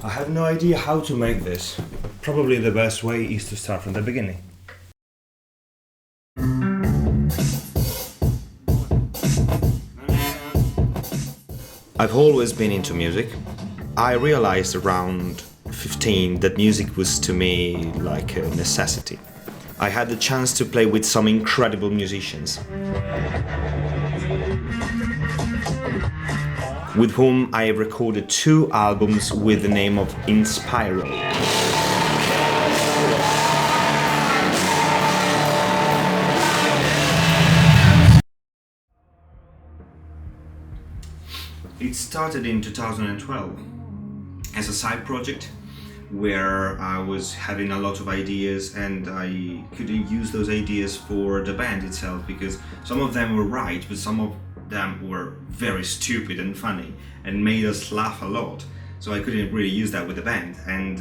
I have no idea how to make this. Probably the best way is to start from the beginning. I've always been into music. I realized around 15 that music was to me like a necessity. I had the chance to play with some incredible musicians, with whom I have recorded 2 albums with the name of Inspiro. It started in 2012 as a side project where I was having a lot of ideas and I couldn't use those ideas for the band itself because some of them were right, but some of them were very stupid and funny and made us laugh a lot. So I couldn't really use that with the band, and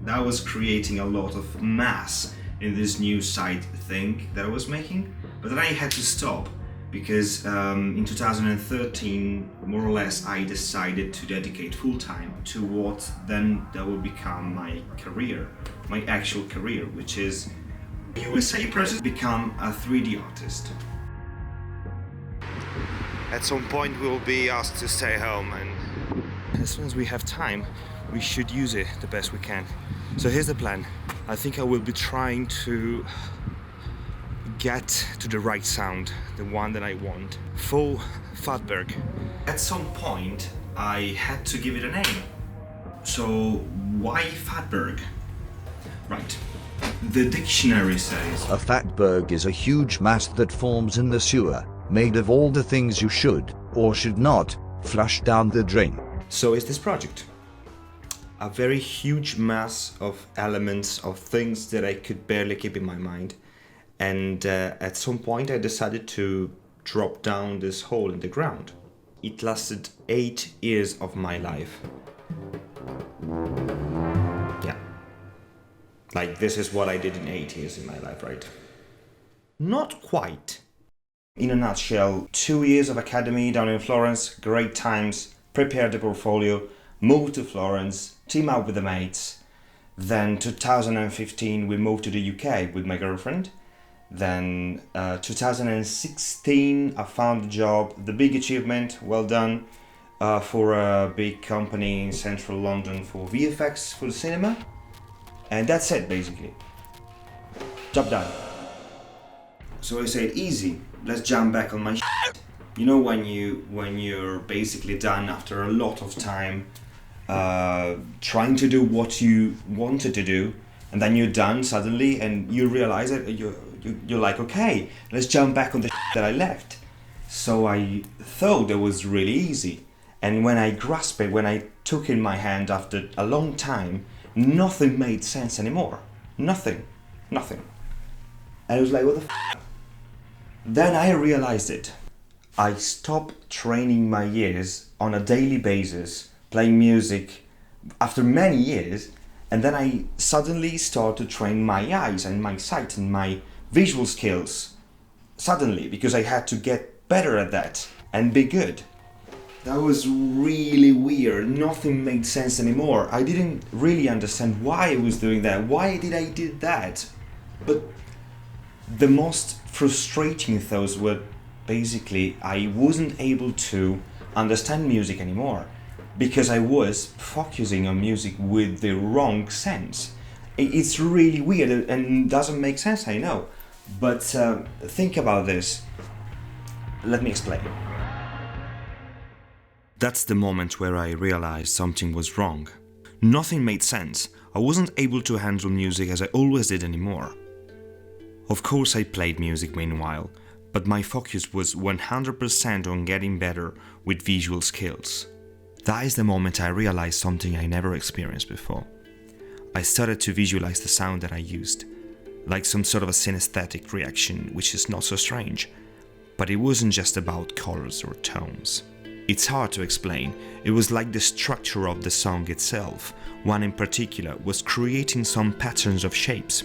that was creating a lot of mass in this new side thing that I was making. But then I had to stop because in 2013, more or less, I decided to dedicate full time to what then that would become my career, my actual career, which is USA process, become a 3D artist. At some point we'll be asked to stay home, and as soon as we have time, we should use it the best we can. So here's the plan. I think I will be trying to get to the right sound, the one that I want, for Fatberg. At some point I had to give it a name. So why Fatberg? Right. The dictionary says a fatberg is a huge mass that forms in the sewer, made of all the things you should, or should not, flush down the drain. So is this project. A very huge mass of elements, of things that I could barely keep in my mind. And at some point I decided to drop down this hole in the ground. It lasted 8 years of my life. Yeah. Like, this is what I did in 8 years in my life, right? Not quite. In a nutshell, 2 years of academy down in Florence, great times, prepared the portfolio, moved to Florence, team up with the mates. Then 2015 we moved to the UK with my girlfriend. Then 2016 I found a job, the big achievement, well done, for a big company in central London for VFX for the cinema. And that's it basically. Job done. So I said, easy, let's jump back on my shit. You know when you're basically done after a lot of time trying to do what you wanted to do, and then you're done suddenly and you realize that you're like, okay, let's jump back on the shit that I left. So I thought it was really easy, and when I grasped it, when I took it in my hand after a long time, nothing made sense anymore. Nothing. And I was like, what the f***? Then I realized it. I stopped training my ears on a daily basis, playing music after many years, and then I suddenly started to train my eyes and my sight and my visual skills. Suddenly, because I had to get better at that and be good. That was really weird. Nothing made sense anymore. I didn't really understand why I was doing that. Why did I do that? But the most frustrating thoughts were basically I wasn't able to understand music anymore because I was focusing on music with the wrong sense. It's really weird and doesn't make sense, I know. But think about this. Let me explain. That's the moment where I realized something was wrong. Nothing made sense. I wasn't able to handle music as I always did anymore. Of course I played music meanwhile, but my focus was 100% on getting better with visual skills. That is the moment I realized something I never experienced before. I started to visualize the sound that I used, like some sort of a synesthetic reaction, which is not so strange. But it wasn't just about colors or tones. It's hard to explain. It was like the structure of the song itself. One in particular was creating some patterns of shapes.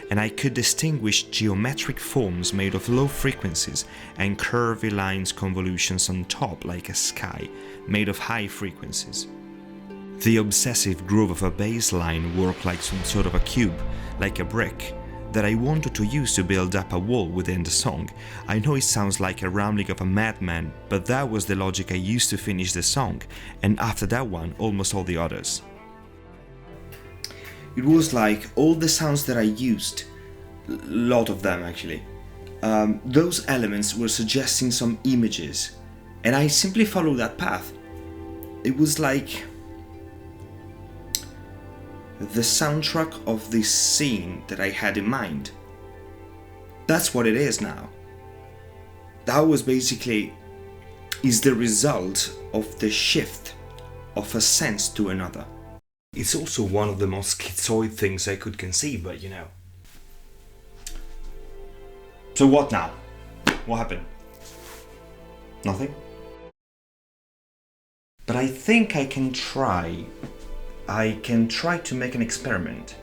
And I could distinguish geometric forms made of low frequencies and curvy lines convolutions on top like a sky made of high frequencies. The obsessive groove of a bass line worked like some sort of a cube, like a brick, that I wanted to use to build up a wall within the song. I know it sounds like a rambling of a madman, but that was the logic I used to finish the song, and after that one, almost all the others. It was like all the sounds that I used, a lot of them actually, those elements were suggesting some images, and I simply followed that path. It was like the soundtrack of this scene that I had in mind. That's what it is now. That was basically is the result of the shift of a sense to another. It's also one of the most schizoid things I could conceive, but you know. So what now? What happened? Nothing? But I think I can try to make an experiment.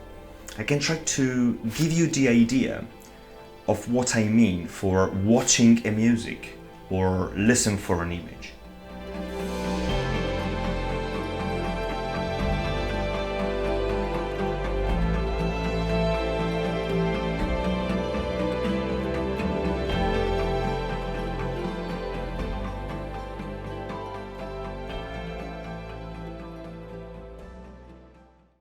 I can try to give you the idea of what I mean for watching a music or listen for an image.